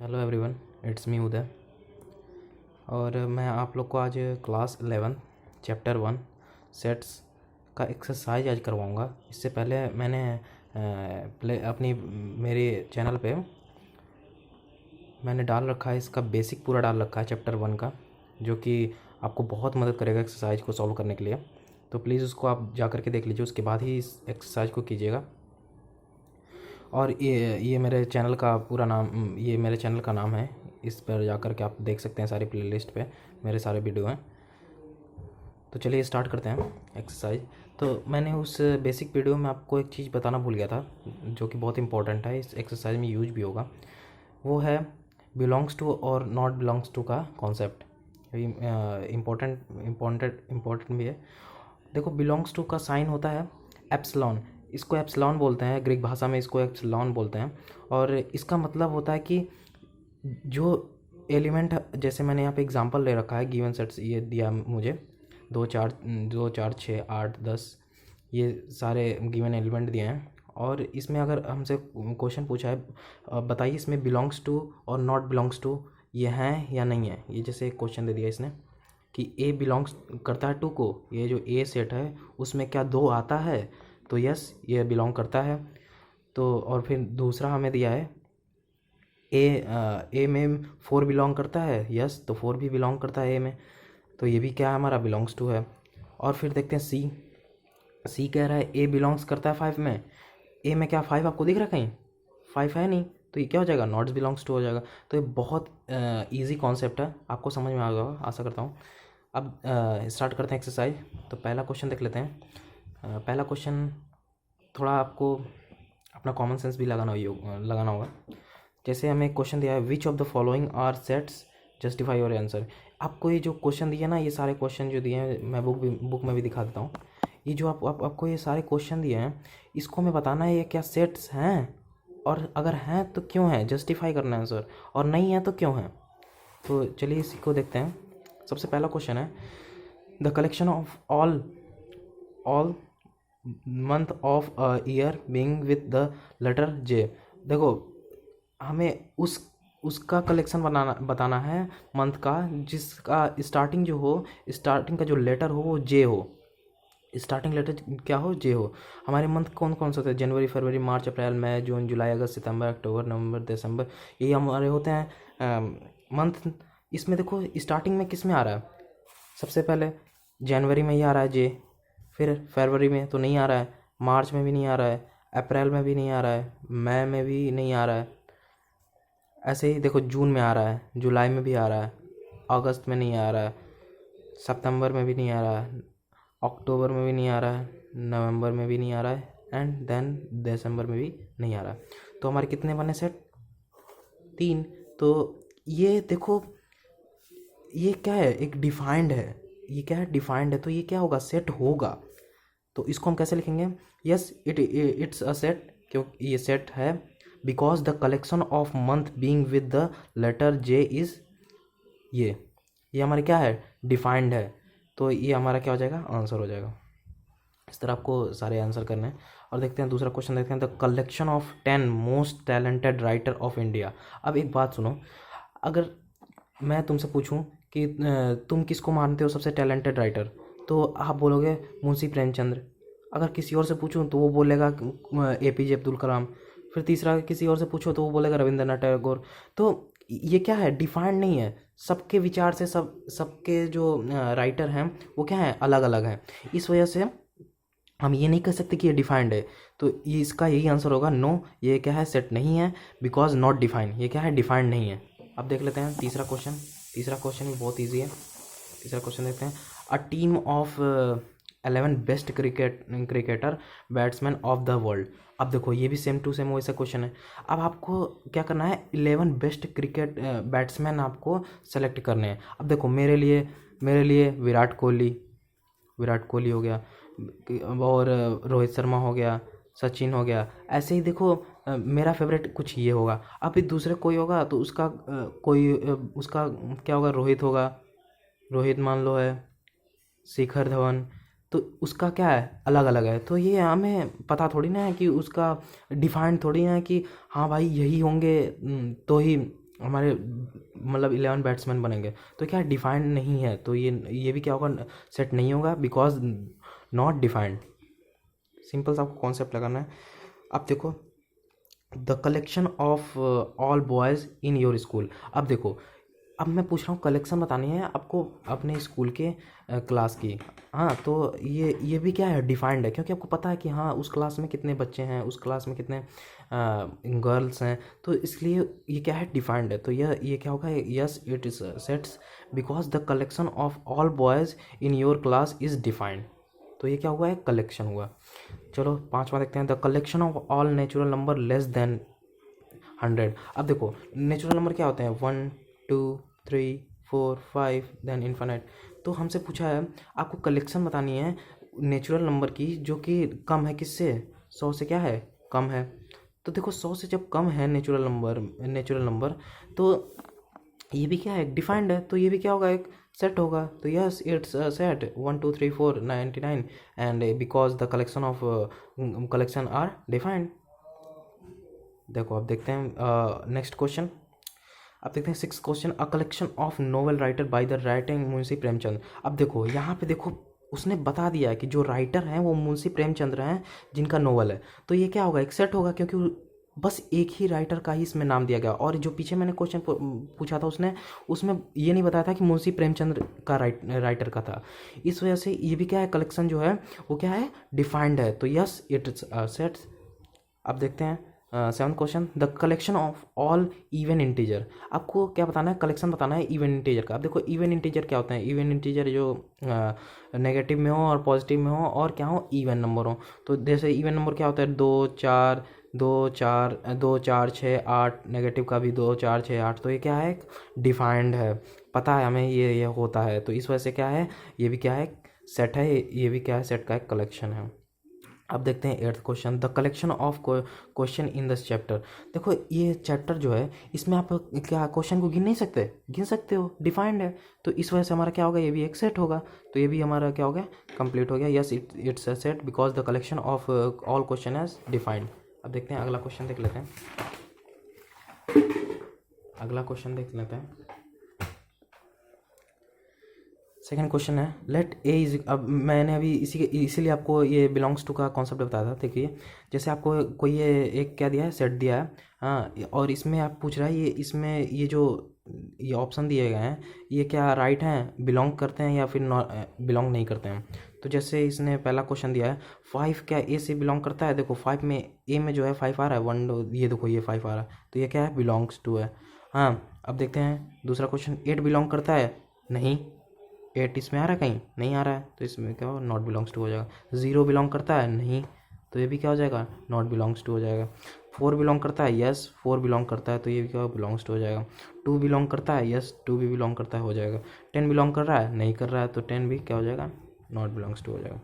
Hello everyone, it's me उदय। और मैं आप लोग को आज क्लास 11 चैप्टर 1 सेट्स का एक्सरसाइज आज करवाऊँगा। इससे पहले मैंने मेरे चैनल पे मैंने डाल रखा है, इसका बेसिक पूरा डाल रखा है चैप्टर 1 का, जो कि आपको बहुत मदद करेगा एक्सरसाइज को सॉल्व करने के लिए। तो प्लीज़ उसको आप जा कर के देख लीजिए, उसके बाद ही इस एक्सरसाइज को कीजिएगा। और ये मेरे चैनल का पूरा नाम, ये मेरे चैनल का नाम है। इस पर जाकर के आप देख सकते हैं, सारी प्लेलिस्ट पे मेरे सारे वीडियो हैं। तो चलिए स्टार्ट करते हैं एक्सरसाइज। तो मैंने उस बेसिक वीडियो में आपको एक चीज़ बताना भूल गया था, जो कि बहुत इंपॉर्टेंट है, इस एक्सरसाइज में यूज भी होगा। वो है बिलोंग्स टू और नॉट बिलोंग्स टू का कॉन्सेप्ट। इम्पोर्टेंट भी है। देखो, बिलोंग्स टू का साइन होता है एप्सिलॉन। इसको एप्सिलॉन बोलते हैं, ग्रीक भाषा में इसको एप्सिलॉन बोलते हैं। और इसका मतलब होता है कि जो एलिमेंट, जैसे मैंने यहाँ पे एग्जांपल ले रखा है, गिवन सेट्स ये दिया मुझे 2 4 6 8 10, ये सारे गिवन एलिमेंट दिए हैं। और इसमें अगर हमसे क्वेश्चन पूछा है बताइए इसमें बिलोंग्स टू और नॉट बिलोंग्स टू ये हैं या नहीं है, ये जैसे एक क्वेश्चन दे दिया इसने कि ए बिलोंग्स करता है टू को, ये जो ए सेट है उसमें क्या 2 आता है, तो यस ये बिलोंग करता है। तो और फिर दूसरा हमें दिया है ए में 4 बिलोंग करता है, यस तो 4 भी बिलोंग करता है ए में, तो ये भी क्या है, हमारा बिलोंग्स टू है। और फिर देखते हैं सी कह रहा है ए बिलोंग्स करता है 5 में। ए में क्या 5 आपको दिख रहा है कहीं? 5 है नहीं, तो ये क्या हो जाएगा, नॉट बिलोंग्स टू हो जाएगा। तो ये बहुत ईजी कॉन्सेप्ट है, आपको समझ में आ गया होगा, आशा करता हूँ। अब स्टार्ट करते हैं एक्सरसाइज। तो पहला क्वेश्चन देख लेते हैं। पहला क्वेश्चन थोड़ा आपको अपना कॉमन सेंस भी लगाना होगा। जैसे हमें एक क्वेश्चन दिया है, which of the following are sets, justify your answer. आपको ये जो क्वेश्चन दिए ना, ये सारे क्वेश्चन जो दिए हैं मैं बुक में भी दिखा देता हूँ। ये जो आपको ये सारे क्वेश्चन दिए हैं, इसको हमें बताना है ये क्या सेट्स हैं, और अगर हैं तो क्यों हैं, जस्टिफाई करना है आंसर, और नहीं है तो क्यों है। तो चलिए इसी को देखते हैं। सबसे पहला क्वेश्चन है, the collection of all month of a year being with the letter J. देखो, हमें उसका कलेक्शन बताना है मंथ का, जिसका स्टार्टिंग जो हो, स्टार्टिंग का जो लेटर हो वो जे हो, स्टार्टिंग लेटर क्या हो, जे हो। हमारे मंथ कौन कौन से होते हैं, जनवरी फरवरी मार्च अप्रैल मई जून जुलाई अगस्त सितंबर अक्टूबर नवंबर दिसंबर, यही हमारे होते हैं मंथ। इसमें देखो स्टार्टिंग में किस में आ रहा है, सबसे पहले जनवरी में ही आ रहा है जे, फिर फरवरी में तो नहीं आ रहा है, मार्च में भी नहीं आ रहा है, अप्रैल में भी नहीं आ रहा है, मई में भी नहीं आ रहा है। ऐसे ही देखो जून में आ रहा है, जुलाई में भी आ रहा है, अगस्त में नहीं आ रहा है, सितंबर में भी नहीं आ रहा है, अक्टूबर में भी नहीं आ रहा है, नवंबर में भी नहीं आ रहा है, एंड देन दिसंबर में भी नहीं आ रहा है। तो हमारे कितने बने सेट, 3। तो ये देखो, ये क्या है, एक डिफाइंड है, ये क्या है, डिफाइंड है, तो ये क्या होगा, सेट होगा। तो इसको हम कैसे लिखेंगे, यस इट्स अ सेट, क्योंकि ये सेट है because the collection of month being with the letter J is, ये हमारे क्या है, डिफाइंड है। तो ये हमारा क्या हो जाएगा, आंसर हो जाएगा। इस तरह आपको सारे आंसर करने हैं। और देखते हैं दूसरा क्वेश्चन, देखते हैं the collection of 10 most talented writer of India. अब एक बात सुनो, अगर मैं तुमसे पूछूं कि तुम किसको मानते हो सबसे टैलेंटेड राइटर, तो आप बोलोगे मुंशी प्रेमचंद्र। अगर किसी और से पूछूं तो वो बोलेगा एपीजे अब्दुल कलाम। फिर तीसरा किसी और से पूछो तो वो बोलेगा रविंद्रनाथ टैगोर। तो ये क्या है, डिफाइंड नहीं है, सबके विचार से सबके जो राइटर हैं वो क्या है, अलग अलग हैं। इस वजह से हम ये नहीं कह सकते कि ये डिफाइंड है। तो ये इसका यही आंसर होगा, नो ये क्या है, सेट नहीं है, बिकॉज नॉट डिफाइंड, ये क्या है, डिफाइंड नहीं है। अब देख लेते हैं तीसरा क्वेश्चन। तीसरा क्वेश्चन भी बहुत ईजी है। तीसरा क्वेश्चन देखते हैं, a team of 11 best cricketer batsman of the world. अब देखो ये भी सेम टू सेम वैसा क्वेश्चन है। अब आपको क्या करना है, 11 बेस्ट क्रिकेट बैट्समैन आपको सेलेक्ट करने हैं। अब देखो मेरे लिए विराट कोहली हो गया, और रोहित शर्मा हो गया, सचिन हो गया। ऐसे ही देखो मेरा फेवरेट कुछ ये होगा। अब फिर दूसरे कोई होगा तो उसका उसका क्या होगा, रोहित मान लो है, शिखर धवन, तो उसका क्या है, अलग अलग है। तो ये हमें पता थोड़ी ना है कि उसका डिफाइंड थोड़ी ना है कि हाँ भाई यही होंगे तो ही हमारे मतलब 11 बैट्समैन बनेंगे, तो क्या डिफाइंड नहीं है, तो ये भी क्या होगा, सेट नहीं होगा, बिकॉज नॉट डिफाइंड। सिंपल सा आपको कॉन्सेप्ट लगाना है। अब देखो, the collection of all boys in your school. अब देखो, अब मैं पूछ रहा हूँ, कलेक्शन बतानी है आपको अपने स्कूल के क्लास की। हाँ, तो ये भी क्या है, डिफाइंड है, क्योंकि आपको पता है कि हाँ उस क्लास में कितने बच्चे हैं, उस क्लास में कितने गर्ल्स हैं, तो इसलिए ये क्या है, डिफाइंड है। तो ये क्या होगा, yes it is sets because the collection of all boys in your class is defined. तो ये क्या हुआ है, कलेक्शन हुआ। चलो पांचवा देखते हैं, the collection of all natural number less than 100। अब देखो, नेचुरल नंबर क्या होते हैं, 1 2 3 4 5 देन इन्फिनिट। तो हमसे पूछा है आपको कलेक्शन बतानी है नेचुरल नंबर की जो कि कम है किससे, 100 से क्या है, कम है। तो देखो 100 से जब कम है नेचुरल नंबर तो ये भी क्या है, डिफाइंड है, तो ये भी क्या होगा, एक सेट होगा। तो yes it's set 1 2 3 4 99 and because the collection of collection are defined. देखो अब देखते हैं नेक्स्ट क्वेश्चन। अब देखते हैं 6th question, a collection of novel writer by the writing Munshi Premchand. अब देखो यहाँ पे देखो, उसने बता दिया है कि जो राइटर हैं वो मुंशी प्रेमचंद्र हैं जिनका नोवेल है। तो ये क्या होगा, एक सेट होगा, क्योंकि बस एक ही राइटर का ही इसमें नाम दिया गया। और जो पीछे मैंने क्वेश्चन पूछा था उसने उसमें ये नहीं बताया था कि मुंशी प्रेमचंद्र का राइटर का था। इस वजह से ये भी क्या है, कलेक्शन जो है वो क्या है, डिफाइंड है। तो यस इट सेट्स। अब देखते हैं 7th question, the collection of all even integer. आपको क्या बताना है, कलेक्शन बताना है इवन इंटीजर का। अब देखो इवन इंटीजर क्या होते हैं, इवन इंटीजर जो नेगेटिव में हो और पॉजिटिव में हो और क्या हो, इवन नंबर हो। तो जैसे इवन नंबर क्या होता है, 2 4 नेगेटिव का भी 2 4 6 8। तो ये क्या है, डिफाइंड है, पता है हमें ये होता है। तो इस वजह से क्या है, ये भी क्या है, सेट है, ये भी क्या है, सेट का एक कलेक्शन है। अब देखते हैं 8th question, the collection of question in this chapter. देखो ये चैप्टर जो है इसमें आप क्या क्वेश्चन को गिन नहीं सकते, गिन सकते हो, डिफाइंड है। तो इस वजह से हमारा क्या होगा, ये भी एक सेट होगा। तो ये भी हमारा क्या हो गया, कंप्लीट हो गया। Yes it's a set because the collection of all question is defined. अब देखते हैं अगला क्वेश्चन देख लेते हैं, अगला क्वेश्चन देख लेते हैं। सेकंड क्वेश्चन है, लेट ए इज। अब मैंने अभी इसीलिए आपको ये बिलोंग्स टू का कॉन्सेप्ट बताया था। देखिए जैसे आपको कोई ये एक क्या दिया है, सेट दिया है, हाँ, और इसमें आप पूछ रहा है ये इसमें ये ऑप्शन दिए गए हैं ये क्या राइट हैं, बिलोंग करते हैं या फिर बिलोंग नहीं करते हैं। तो जैसे इसने पहला क्वेश्चन दिया है 5 क्या ए से बिलोंग करता है। देखो 5 में ए में जो है 5 आ रहा है, 1 ये देखो ये 5 आ रहा है, तो ये क्या है, बिलोंग्स टू है। हाँ अब देखते हैं दूसरा क्वेश्चन, 8 बिलोंग करता है, नहीं। 8 इसमें आ रहा है, कहीं नहीं आ रहा है, तो इसमें क्या हो, नॉट बिलोंग्स टू हो जाएगा। 0 बिलोंग करता है, नहीं, तो ये भी क्या हो जाएगा, नॉट बिलोंग्स टू हो जाएगा। 4 बिलोंग करता है, यस 4 बिलोंग करता है, तो ये भी क्या बिलोंग्स टू हो जाएगा। 2 बिलोंग करता है, यस 2 भी बिलोंग करता है, हो जाएगा। 10 बिलोंग कर रहा है, नहीं कर रहा है, तो 10 भी क्या हो जाएगा, नॉट बिलोंग्स टू हो जाएगा।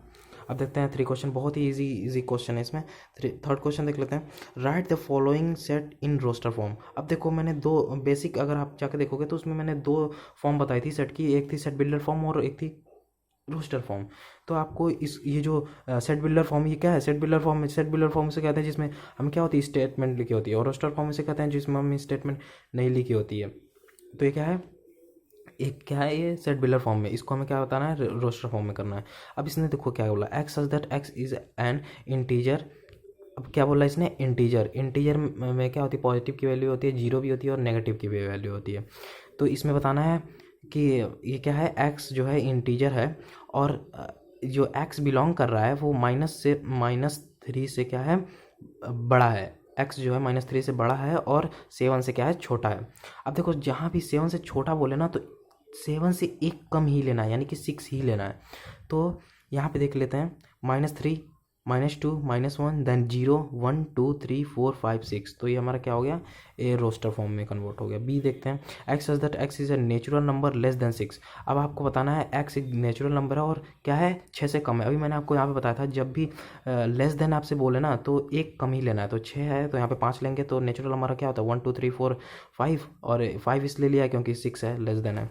अब देखते हैं 3 क्वेश्चन, बहुत ही इजी क्वेश्चन है इसमें। थर्ड क्वेश्चन देख लेते हैं, write the following set in roster form. अब देखो मैंने दो बेसिक, अगर आप जाके देखोगे तो उसमें मैंने 2 फॉर्म बताई थी सेट की, एक थी सेट बिल्डर फॉर्म और एक थी रोस्टर फॉर्म। तो आपको ये जो सेट बिल्डर फॉर्म, ये क्या है, सेट बिल्डर फॉर्म से कहते हैं जिसमें हम क्या होती है, स्टेटमेंट लिखी होती है, और रोस्टर फॉर्म से कहते हैं जिसमें हम स्टेटमेंट नहीं लिखी होती है। तो ये क्या है, एक क्या है, ये सेट बिल्डर फॉर्म में, इसको हमें क्या बताना है, रोस्टर फॉर्म में करना है। अब इसने देखो क्या बोला, x such that x is an integer. अब क्या बोला इसने, इंटीजर में क्या होती है, पॉजिटिव की वैल्यू होती है, 0 भी होती है और नेगेटिव की भी वैल्यू होती है। तो इसमें बताना है कि ये क्या है, एक्स जो है इंटीजर है और जो एक्स बिलोंग कर रहा है वो -3 से क्या है, बड़ा है। एक्स जो है -3 से बड़ा है और 7 से क्या है, छोटा है। अब देखो जहाँ भी 7 से छोटा बोले ना, तो 7 से एक कम ही लेना है, यानी कि 6 ही लेना है। तो यहाँ पे देख लेते हैं, -3 -2 -1 देन 0 1 2 3 4 5 6। तो ये हमारा क्या हो गया, ए रोस्टर फॉर्म में कन्वर्ट हो गया। बी देखते हैं, x such that x is a natural number less than 6। अब आपको बताना है एक्स एक नेचुरल नंबर है और क्या है, 6 से कम है। अभी मैंने आपको यहाँ पे बताया था जब भी लेस देन आपसे बोले ना तो एक कम ही लेना है। तो 6 है तो यहाँ पे 5 लेंगे, तो नेचुरल हमारा क्या होता है, 1 2 3 4 5, और 5 इसलिए लिया क्योंकि 6 है, लेस देन है।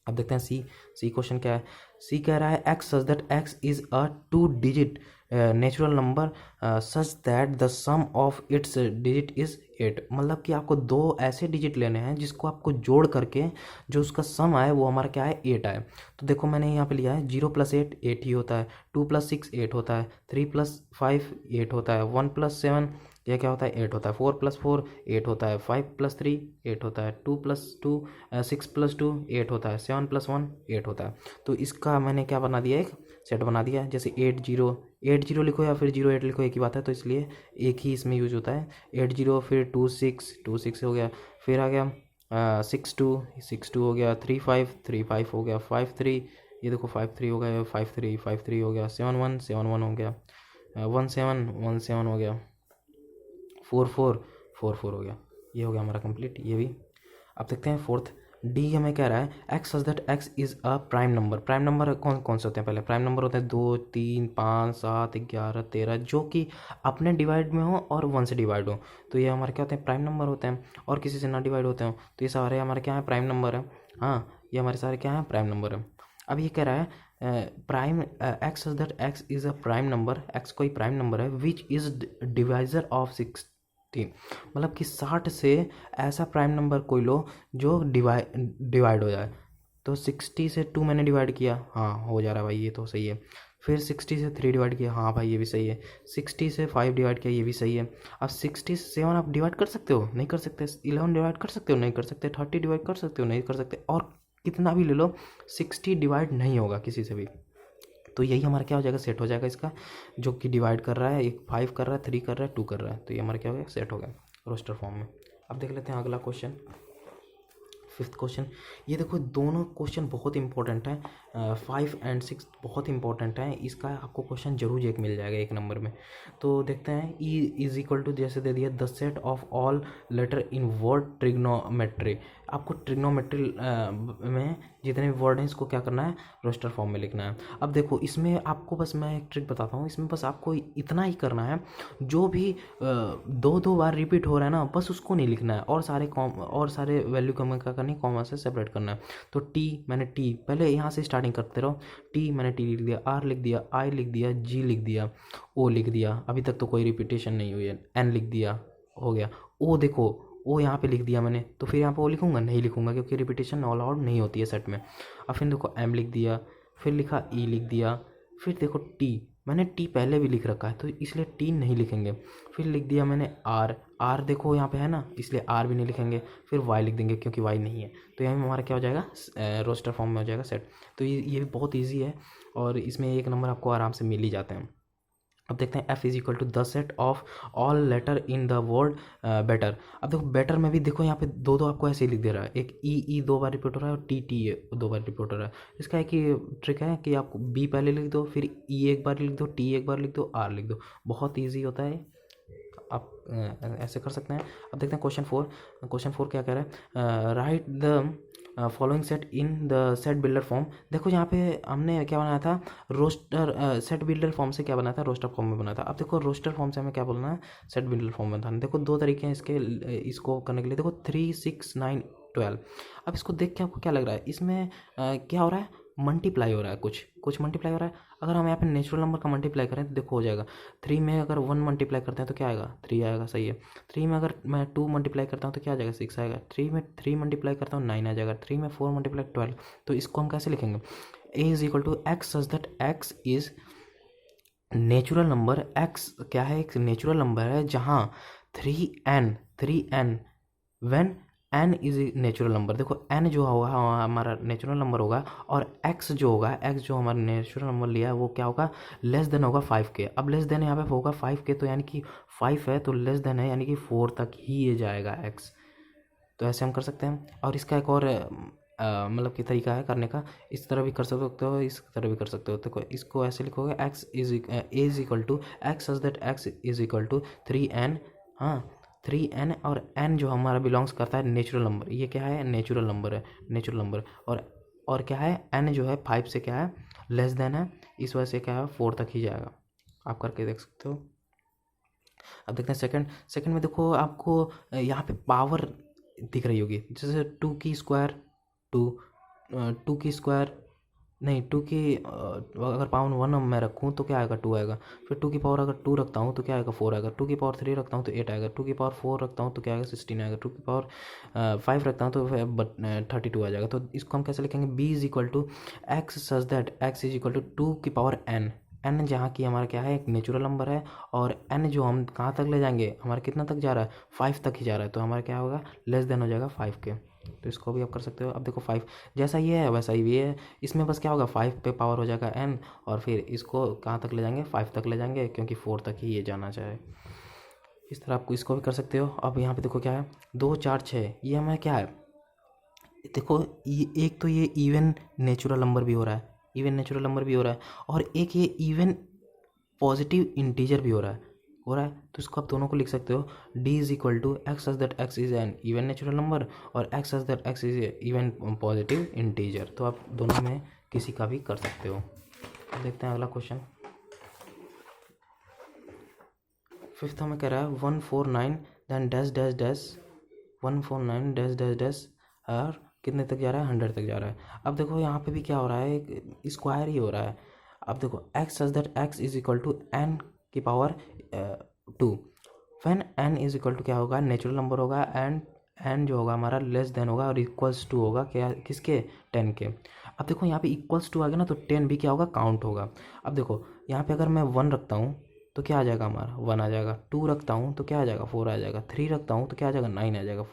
अब देखते हैं सी क्वेश्चन क्या है। सी कह रहा है x such that x is a 2 digit natural number such that the sum of its digit is 8। मतलब कि आपको दो ऐसे डिजिट लेने हैं जिसको आपको जोड़ करके जो उसका सम आए वो हमारा क्या है 8 आए। तो देखो मैंने यहाँ पे लिया है 0 + 8 8 ही होता है, 2 + 6 8 होता है, 3 + 5 8 होता है, 1 + 7 यह क्या होता है 8 होता है, 4 + 4 8 होता है, 5 + 3 8 होता है, 2 + 2 6 + 2 8 होता है, 7 + 1 8 होता है। तो इसका मैंने क्या बना दिया, एक सेट बना दिया। जैसे 8 0 लिखो या फिर 0 8 लिखो एक ही बात है, तो इसलिए एक ही इसमें यूज होता है। 8 0 फिर 2 6 हो गया, फिर आ गया 6 2 हो गया, 3 5 हो गया, 5 3 ये देखो 5 3 हो गया, 5 3 हो गया, 7 1 हो गया, 1 7 हो गया, 4 4 हो गया। ये हो गया हमारा कंप्लीट, ये भी। अब देखते हैं फोर्थ डी हमें कह रहा है x such that x is a prime number. Prime number कौन कौन से होते हैं, पहले प्राइम नंबर होते हैं 2 3 5 7 11 13 जो कि अपने डिवाइड में हो और 1 से डिवाइड हो, तो ये हमारे क्या होते हैं प्राइम नंबर होते हैं। और किसी से ना डिवाइड होते हो तो ये सारे हमारे क्या है प्राइम नंबर है। हाँ, ये हमारे सारे क्या है प्राइम नंबर है। अब ये कह रहा है prime x such that x is a prime number, x कोई प्राइम नंबर है विच इज डिवाइजर ऑफ 60। मतलब कि 60 से ऐसा प्राइम नंबर कोई लो जो डिवाइड हो जाए। तो 60 से 2 मैंने डिवाइड किया, हाँ हो जा रहा है भाई, ये तो सही है। फिर 60 से 3 डिवाइड किया, हाँ भाई ये भी सही है। 60 से 5 डिवाइड किया, ये भी सही है। अब 60 से 7 आप डिवाइड कर सकते हो, नहीं कर सकते। 11 डिवाइड कर सकते हो, नहीं कर सकते। 30 डिवाइड कर सकते हो, नहीं कर सकते। और कितना भी ले लो 60 डिवाइड नहीं होगा किसी से भी। तो यही हमारा क्या हो जाएगा सेट हो जाएगा इसका, जो कि डिवाइड कर रहा है, एक 5 कर रहा है, 3 कर रहा है, 2 कर रहा है। तो ये हमारा क्या हो गया सेट हो गया रोस्टर फॉर्म में। अब देख लेते हैं अगला क्वेश्चन, फिफ्थ क्वेश्चन। ये देखो दोनों क्वेश्चन बहुत इंपॉर्टेंट हैं, 5 और 6 बहुत इंपॉर्टेंट हैं। इसका आपको क्वेश्चन जरूर एक मिल जाएगा 1 नंबर में। तो देखते हैं ई इज इक्वल टू जैसे दे दिया the set of all letter in word trigonometry. आपको ट्रिग्नोमेट्री में जितने भी वर्ड हैं इसको क्या करना है रोस्टर फॉर्म में लिखना है। अब देखो इसमें आपको बस मैं एक ट्रिक बताता हूँ, इसमें बस आपको इतना ही करना है, जो भी 2 2 बार रिपीट हो रहा है ना बस उसको नहीं लिखना है, और सारे वैल्यू कम क्या करनी कॉमा से सेपरेट करना है। तो टी मैंने टी पहले यहाँ से स्टार्टिंग करते रहो, टी मैंने टी लिख दिया, आर लिख दिया, आई लिख दिया, जी लिख दिया, ओ लिख दिया, अभी तक तो कोई रिपीटेशन नहीं हुई है, एन लिख दिया, हो गया। ओ देखो ओ यहाँ पे लिख दिया मैंने, तो फिर यहाँ पे ओ लिखूंगा नहीं लिखूंगा क्योंकि रिपीटेशन अलाउड नहीं होती है सेट में। अब फिर देखो एम लिख दिया, फिर लिखा ई लिख दिया, फिर देखो टी मैंने टी पहले भी लिख रखा है तो इसलिए टी नहीं लिखेंगे। फिर लिख दिया मैंने आर, आर देखो यहाँ पे है ना इसलिए आर भी नहीं लिखेंगे। फिर वाई लिख देंगे क्योंकि वाई नहीं है। तो यहाँ में हमारा क्या हो जाएगा रोस्टर फॉर्म में हो जाएगा सेट। तो ये भी बहुत ईजी है और इसमें 1 नंबर आपको आराम से मिल ही जाते हैं। अब देखते हैं F is equal to the set of all letter in the word better. अब देखो बेटर में भी देखो यहाँ पे 2 2 आपको ऐसे ही लिख दे रहा है, एक ई 2 बार रिपीट हो रहा है और टी टी 2 बार रिपीट हो रहा है। इसका एक ही ट्रिक है कि आप बी पहले लिख दो, फिर ई एक बार लिख दो, टी एक बार लिख दो, आर लिख दो, बहुत ईजी होता है। आप ऐसे कर सकते हैं। अब देखते हैं क्वेश्चन 4 क्या कह रहा है right the following set in the set builder form. देखो यहाँ पे हमने क्या बनाया था रोस्टर, सेट बिल्डर फॉर्म से क्या बनाया था रोस्टर फॉर्म में बना था। अब देखो रोस्टर फॉर्म से हमें क्या बोलना है सेट बिल्डर फॉर्म में था। देखो 2 तरीके हैं इसके, इसको करने के लिए। देखो 3 6 9 12। अब इसको देख के आपको क्या लग रहा है इसमें क्या हो रहा है मल्टीप्लाई हो रहा है, कुछ मल्टीप्लाई हो रहा है। अगर हम यहाँ पे नेचुरल नंबर का मल्टीप्लाई करें तो देखो हो जाएगा 3 में अगर 1 मल्टीप्लाई करते हैं तो क्या आएगा 3 आएगा, सही है। 3 में अगर मैं 2 मल्टीप्लाई करता हूँ तो क्या आ जाएगा 6 आएगा। 3 में 3 मल्टीप्लाई करता हूँ 9 आ जाएगा। 3 में 4 मल्टीप्लाई 12। तो इसको हम कैसे लिखेंगे A is equal to x such that x is natural number. X क्या है एक नेचुरल नंबर है जहाँ 3n when n is natural number. देखो n जो होगा हमारा नेचुरल नंबर होगा और x जो होगा x जो हमारा नेचुरल नंबर लिया है वो क्या होगा लेस देन होगा 5 के। अब लेस देन यहाँ पे होगा 5 के तो यानी कि 5 है तो लेस देन है यानी कि 4 तक ही ये जाएगा x। तो ऐसे हम कर सकते हैं। और इसका एक और मतलब कि तरीका है करने का, इस तरह भी कर सकते हो इस तरह भी कर सकते हो। तो इसको ऐसे लिखोगे x is equal to x such that x is equal to 3n। हाँ 3n और n जो हमारा बिलोंग्स करता है नेचुरल नंबर, ये क्या है नेचुरल नंबर है, नेचुरल नंबर। और क्या है n जो है 5 से क्या है लेस देन है, इस वजह से क्या है 4 तक ही जाएगा। आप करके देख सकते हो। अब देखते हैं सेकंड में देखो आपको यहाँ पे पावर दिख रही होगी, जैसे 2 की स्क्वायर 2, टू की स्क्वायर नहीं, टू की अगर पावर वन मैं रखूँ तो क्या आएगा, टू आएगा। फिर टू की पावर अगर टू रखता हूँ तो क्या आएगा, फोर आएगा। टू की पावर थ्री रखता हूँ तो एट आएगा। टू की पावर फोर रखता हूँ तो क्या आएगा, सिक्सटीन आएगा। टू की पावर फाइव रखता हूँ तो थर्टी टू आ जाएगा। तो इसको हम कैसे लिखेंगे, B is equal to x such that x is equal to two की पावर एन। एन जहाँ की हमारा क्या है, एक नेचुरल नंबर है, और एन जो हम कहाँ तक ले जाएंगे, हमारा कितना तक जा रहा है, फाइव तक ही जा रहा है, तो हमारा क्या होगा, लेस देन हो जाएगा फाइव के। तो इसको भी आप कर सकते हो। अब देखो फाइव जैसा ये है वैसा ही ये है, इसमें बस क्या होगा, फाइव पे पावर हो जाएगा एन, और फिर इसको कहाँ तक ले जाएंगे, फाइव तक ले जाएंगे, क्योंकि फोर तक ही ये जाना चाहे। इस तरह आपको इसको भी कर सकते हो। अब यहाँ पे देखो क्या है, दो चार छः, ये हमें क्या है, देखो ये एक तो ये इवन नेचुरल नंबर भी हो रहा है, इवन नेचुरल नंबर भी हो रहा है, और एक ये इवन पॉजिटिव इंटीजर भी हो रहा है। तो इसको आप दोनों को लिख सकते हो, d is equal to x such that x is an even natural number, और x such that x is even positive integer. तो आप दोनों में किसी का भी कर सकते हो। देखते हैं अगला क्वेश्चन। फिफ्थ हमें कह रहा है 149 then dash dash dash 149 dash dash dash, और कितने तक जा रहा है, 100 तक जा रहा है। अब देखो यहाँ पे भी क्या हो रहा है, स्क्वायर ही हो रहा है। अब देखो x such that x is equal to n की power two, when n is equal to क्या होगा, नेचुरल नंबर होगा, एंड एन जो होगा हमारा लेस देन होगा और इक्वल्स टू होगा क्या, किसके, टेन के। अब देखो यहाँ पे इक्वल्स टू आ गया ना, तो टेन भी क्या होगा, काउंट होगा। अब देखो यहाँ पे अगर मैं वन रखता हूँ तो क्या आ जाएगा, हमारा वन आ जाएगा। टू रखता हूँ तो क्या आ जाएगा, फोर आ जाएगा। थ्री रखता हूँ तो क्या आ जाएगा, नाइन आ जाएगा।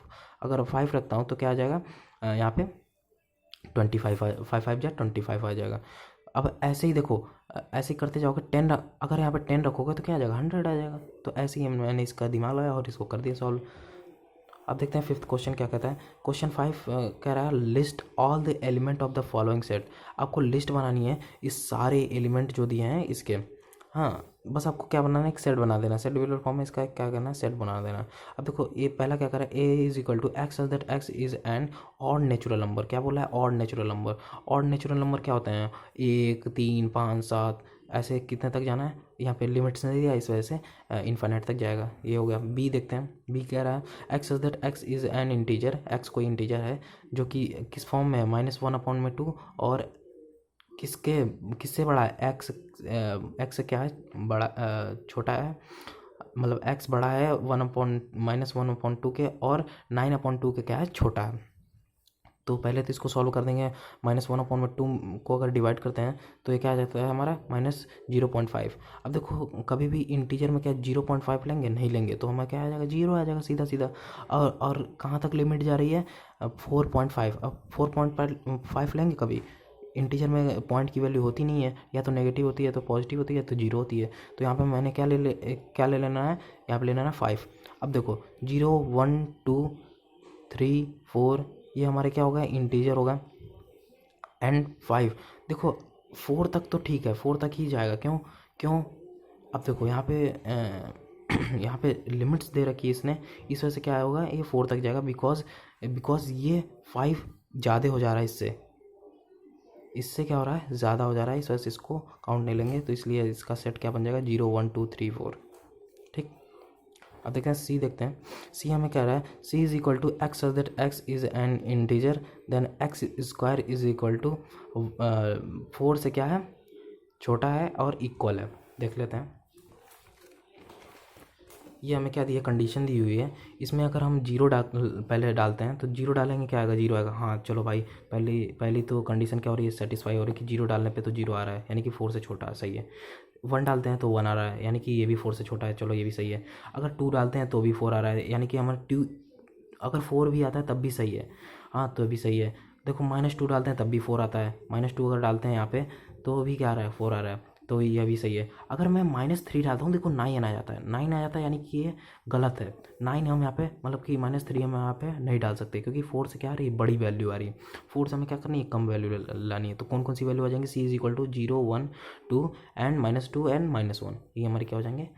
अगर फाइव रखता हूँ तो क्या आ जाएगा, यहाँ पे ट्वेंटी फाइव, फाइव फाइव जा ट्वेंटी फाइव आ जाएगा। अब ऐसे ही देखो, ऐसे ही करते जाओगे, टेन अगर यहाँ पे टेन रखोगे तो क्या आ जाएगा, 100 आ जाएगा। तो ऐसे ही मैंने इसका दिमाग लगाया और इसको कर दिया सॉल्व। अब देखते हैं फिफ्थ क्वेश्चन क्या कहता है। क्वेश्चन फाइव कह रहा है list all the element of the following set. आपको लिस्ट बनानी है इस सारे एलिमेंट जो दिए हैं इसके। हाँ, बस आपको क्या बनाना है, एक सेट बना देना। सेट टेबुलर फॉर्म में इसका क्या करना है, सेट बना देना। अब देखो ये पहला क्या कर रहा है, A is equal to x such that x is an odd natural number. क्या बोला है, odd natural number. Odd natural number क्या होते हैं, एक, तीन, पाँच, सात, ऐसे कितने तक जाना है। यहाँ पे लिमिट्स नहीं दिया, इस वजह से इन्फाइनाइट तक जाएगा। ये हो गया। बी देखते हैं, बी कह रहा है x such that x is an integer. X कोई इंटीजर है जो कि किस फॉर्म में है, माइनस वन अपॉन में टू, और किसके किससे बड़ा है, एक्स एक्स से क्या है, बड़ा छोटा है, मतलब एक्स बड़ा है one upon minus one upon two के, और नाइन अपॉन टू के क्या है, छोटा है। तो पहले तो इसको सॉल्व कर देंगे। माइनस वन अपॉन में टू को अगर डिवाइड करते हैं तो ये क्या आ जाता है हमारा, माइनस 0.5। अब देखो कभी भी इंटीजर में क्या 0.5 लेंगे, नहीं लेंगे, तो हमें क्या आ जाएगा, जीरो आ जाएगा सीधा सीधा। और कहाँ तक लिमिट जा रही है, 4.5। अब 4.5 लेंगे, कभी इंटीजर में पॉइंट की वैल्यू होती नहीं है, या तो नेगेटिव होती है तो पॉजिटिव होती है तो जीरो होती है। तो यहाँ पे मैंने क्या ले लेना है, यहाँ पे लेना है 5। अब देखो 0, 1, 2, 3, 4, ये हमारे क्या होगा, इंटीजर होगा, एंड 5। देखो 4 तक तो ठीक है, 4 तक ही जाएगा। क्यों क्यों अब देखो यहाँ पे यहाँ पे लिमिट्स दे रखी है इसने, इस वजह से क्या होगा, ये 4 तक जाएगा, बिकॉज ये 5 ज़्यादा हो जा रहा है इससे क्या हो रहा है, ज़्यादा हो जा रहा है, इस वजह से इसको काउंट नहीं लेंगे। तो इसलिए इसका सेट क्या बन जाएगा, 0, 1, 2, 3, 4। ठीक। अब देखते हैं सी, देखते हैं सी हमें कह रहा है C is equal to x such that x is an integer, then x square is equal to 4 से क्या है, छोटा है और इक्वल है। देख लेते हैं, ये हमें क्या दी है, कंडीशन दी हुई है। इसमें अगर हम जीरो पहले डालते हैं तो जीरो डालेंगे, क्या आएगा, जीरो आएगा। हाँ चलो भाई, पहली तो कंडीशन क्या हो रही है, सेटिस्फाई हो रही है कि जीरो डालने पे तो जीरो आ रहा है, यानी कि 4 से छोटा, सही है। वन डालते हैं तो वन आ रहा है, यानी कि ये भी 4 से छोटा है, चलो ये भी सही है। अगर टू डालते हैं तो भी 4 आ रहा है, यानी कि हमारा टू, अगर 4 भी आता है तब भी सही है। हाँ तो भी सही है। देखो -2 डालते हैं तब भी 4 आता है, -2 अगर डालते हैं यहाँ पे तो भी क्या आ रहा है, 4 आ रहा है, तो यह भी सही है। अगर मैं -3 डालता हूँ, देखो 9 आ जाता है, 9 आ जाता है, यानी कि ये गलत है। 9 हम यहाँ पे मतलब कि -3 हम यहाँ पे नहीं डाल सकते, क्योंकि 4 से क्या आ रही है, बड़ी वैल्यू आ रही है। 4 से हमें क्या करनी है, कम वैल्यू लानी है। तो कौन कौन सी वैल्यू आ जाएंगी, C is equal to 0, 1, 2 and -2 and -1, ये हमारे क्या हो जाएंगे,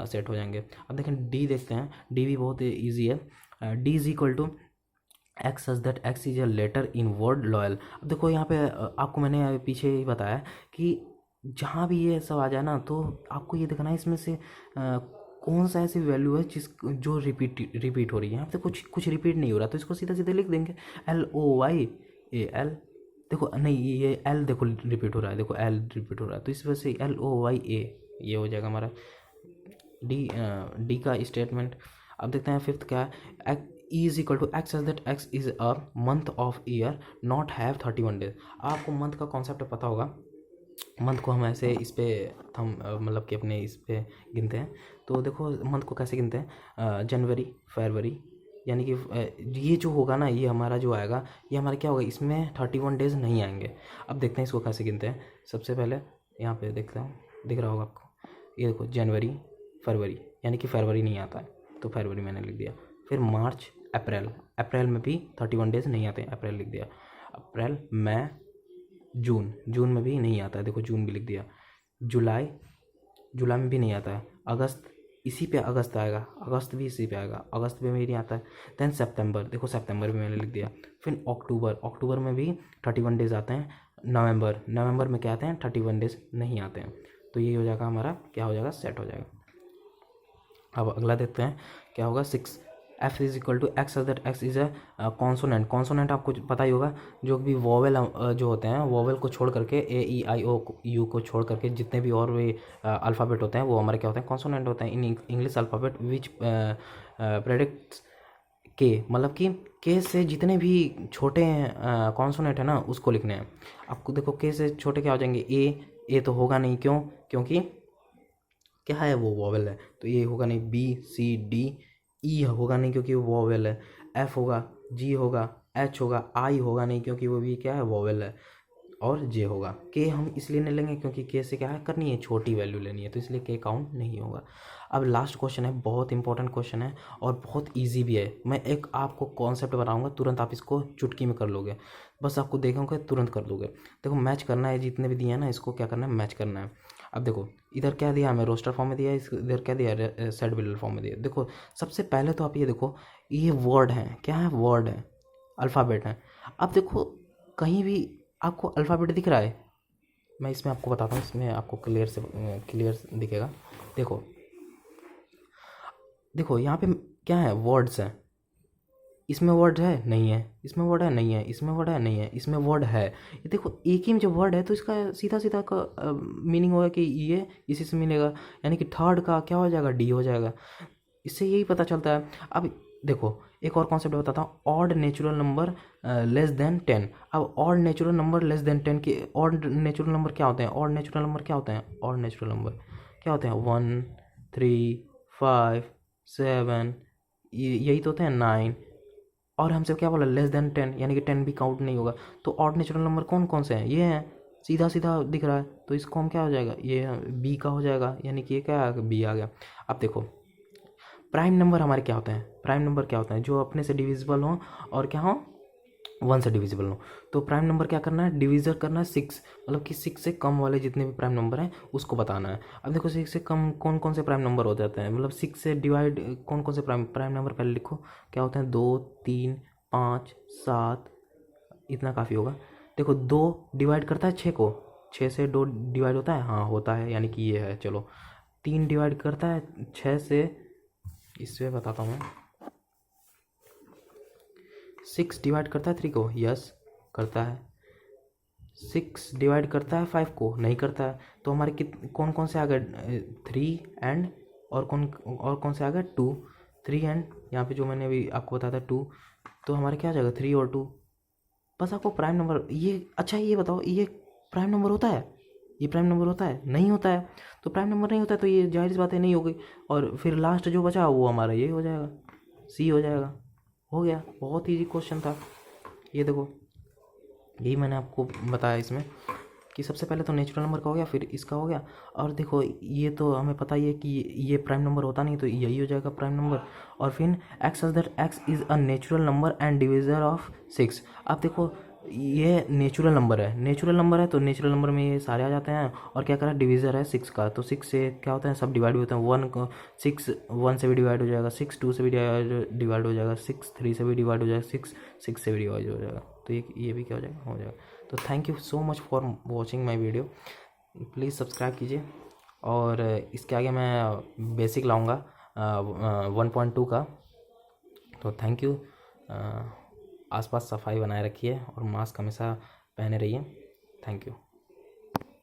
सेट हो जाएंगे। अब देखें डी, देखते हैं डी भी बहुत ईजी है। D is equal to x such that x is a letter in word loyal. अब देखो यहाँ पे आपको मैंने पीछे ही बताया कि जहाँ भी ये सब आ जाए ना, तो आपको ये देखना है इसमें से कौन सा ऐसी वैल्यू है जो रिपीट हो रही है। यहाँ पे कुछ रिपीट नहीं हो रहा, तो इसको सीधा सीधा लिख देंगे LOYAL, देखो नहीं, ये एल देखो रिपीट हो रहा है, देखो एल रिपीट हो रहा है, तो इस वजह से LOYA ये हो जाएगा हमारा डी का स्टेटमेंट। अब देखते हैं फिफ्थ क्या है, E is equal to x as that x is a month of year not have 31 days. आपको मंथ का कॉन्सेप्ट पता होगा, मंथ को हम ऐसे इस पे हम मतलब कि अपने इस पे गिनते हैं। तो देखो मंथ को कैसे गिनते हैं, जनवरी, फरवरी, यानी कि ये जो होगा ना, ये हमारा जो आएगा, ये हमारा क्या होगा, इसमें 31 डेज नहीं आएंगे। अब देखते हैं इसको कैसे गिनते हैं। सबसे पहले यहाँ पे देखता हूँ, दिख रहा होगा आपको, ये देखो जनवरी, फरवरी, यानी कि फरवरी नहीं आता है तो फरवरी मैंने लिख दिया। फिर मार्च, अप्रैल, अप्रैल में भी 31 डेज नहीं आते, अप्रैल लिख दिया। अप्रैल, मई, जून, जून में भी नहीं आता है, देखो जून भी लिख दिया। जुलाई, जुलाई में भी नहीं आता है। अगस्त, इसी पे अगस्त आएगा, अगस्त भी इसी पे आएगा, अगस्त में भी नहीं आता है। देन सितंबर, देखो सितंबर भी मैंने लिख दिया। फिर अक्टूबर, अक्टूबर में भी 31 डेज आते हैं। नवंबर, नवंबर में क्या आते हैं, 31 डेज नहीं आते हैं। तो ये हो जाएगा हमारा, क्या हो जाएगा, सेट हो जाएगा। अब अगला देखते हैं क्या होगा, 6, F is equal to x that x is a consonant. Consonant आपको पता ही होगा, जो भी वोवेल जो होते हैं, वोवेल को छोड़ करके AEIOU को छोड़ करके जितने भी और भी अल्फ़ाबेट होते हैं वो हमारे क्या होते हैं, कॉन्सोनेंट होते हैं in English alphabet which predicts के, मतलब कि के से जितने भी छोटे कॉन्सोनेंट है ना उसको लिखने हैं आपको। देखो के से छोटे क्या हो जाएंगे, ए तो होगा नहीं, क्यों, क्योंकि क्या है, वो वोवेल है, तो ये होगा नहीं। BCD ई होगा नहीं क्योंकि वो वोवेल है। एफ होगा, जी होगा, एच होगा, आई होगा नहीं क्योंकि वो भी क्या है, वोवेल है। और जे होगा। के हम इसलिए नहीं लेंगे क्योंकि के से क्या है, करनी है, छोटी वैल्यू लेनी है, तो इसलिए के काउंट नहीं होगा। अब लास्ट क्वेश्चन है, बहुत इंपॉर्टेंट क्वेश्चन है और बहुत ईजी भी है। मैं एक आपको कॉन्सेप्ट बताऊंगा, तुरंत आप इसको चुटकी में कर लोगे, बस आपको देखोगे तुरंत कर दोगे। देखो मैच करना है, जितने भी दिए हैं ना इसको क्या करना है, मैच करना है। अब देखो इधर क्या दिया हमें, रोस्टर फॉर्म में दिया है, इधर क्या दिया, सेट बिल्डर फॉर्म में दिया। देखो सबसे पहले तो आप ये देखो, ये वर्ड है, क्या है, वर्ड है, अल्फ़ाबेट है। अब देखो कहीं भी आपको अल्फ़ाबेट दिख रहा है, मैं इसमें आपको बताता हूँ, इसमें आपको क्लियर दिखेगा। देखो देखो यहाँ पे क्या है, वर्ड्स हैं, इसमें वर्ड है नहीं है, इसमें वर्ड है नहीं है, इसमें वर्ड है नहीं है, इसमें वर्ड है। ये देखो एक ही में जब वर्ड है तो इसका सीधा सीधा का मीनिंग होगा कि ये इसी से मिलेगा, यानी कि थर्ड का क्या हो जाएगा, डी हो जाएगा। इससे यही पता चलता है। अब देखो एक और कॉन्सेप्ट बताता हूँ, odd natural number less than 10। अब odd natural number less than 10 के ऑड नेचुरल नंबर क्या होते हैं, ऑड नेचुरल नंबर क्या होते हैं, ऑड नेचुरल नंबर क्या होते हैं, 1, 3, 5, 7, यही तो होते हैं, 9। और हमसे क्या बोला, लेस देन 10, यानी कि 10 भी काउंट नहीं होगा। तो ऑड नेचुरल नंबर कौन कौन से हैं, ये हैं, सीधा सीधा दिख रहा है, तो इसको हम क्या हो जाएगा, ये बी का हो जाएगा, यानी कि ये क्या आ गया, बी आ गया। अब देखो प्राइम नंबर हमारे क्या होते हैं, प्राइम नंबर क्या होता है, जो अपने से डिविजिबल हो और क्या हो, 1 से डिविजिबल हो। तो प्राइम नंबर क्या करना है, डिविजर करना है 6, मतलब कि 6 से कम वाले जितने भी प्राइम नंबर हैं उसको बताना है। अब देखो 6 से कम कौन कौन से प्राइम नंबर हो जाते हैं, मतलब 6 से डिवाइड कौन कौन से प्राइम नंबर पहले लिखो, क्या होते हैं, 2, 3, 5, 7, इतना काफ़ी होगा। देखो 2 डिवाइड करता है 6 को, 6 से 2 डिवाइड होता है, हाँ होता है, यानी कि ये है। चलो 3 डिवाइड करता है 6 से, इससे बताता हूँ मैं, 6 डिवाइड करता है 3 को, यस करता है। 6 डिवाइड करता है 5 को, नहीं करता है। तो हमारे कौन कौन से आ गए, 3 एंड, और कौन से आ गए, 2, 3 एंड, यहाँ पे जो मैंने अभी आपको बताया था 2, तो हमारे क्या आ जाएगा, 3 और 2। बस आपको प्राइम नंबर ये, अच्छा ये बताओ, ये प्राइम नंबर होता है, ये प्राइम नंबर होता है, नहीं होता है। तो प्राइम नंबर नहीं होता है तो ये जाहिर सी बात है, नहीं हो गई। और फिर लास्ट जो बचा वो हमारा ये हो जाएगा, सी हो जाएगा। हो गया, बहुत ईजी क्वेश्चन था ये। देखो यही मैंने आपको बताया इसमें कि सबसे पहले तो नेचुरल नंबर का हो गया, फिर इसका हो गया। और देखो ये तो हमें पता ही है कि ये प्राइम नंबर होता नहीं, तो यही हो जाएगा प्राइम नंबर। और फिर x such that x is a natural number and divisor of 6। अब देखो ये नेचुरल नंबर है, नेचुरल नंबर है तो नेचुरल नंबर में ये सारे आ जाते हैं। और क्या करा, डिविजर है 6 का, तो 6 से क्या होता है, सब डिवाइड भी होते हैं। 1 को 6 1 से भी डिवाइड हो जाएगा, 6 2 से भी डिवाइड हो जाएगा, 6 3 से भी डिवाइड हो जाएगा, 6 6 से भी डिवाइड हो जाएगा। तो ये भी क्या हो जाएगा, हो जाएगा। तो thank you so much for watching my video, please subscribe कीजिए। और इसके आगे मैं बेसिक लाऊंगा 1.2 का। तो थैंक यू। आसपास सफाई बनाए रखिए और मास्क हमेशा पहने रहिए। Thank you.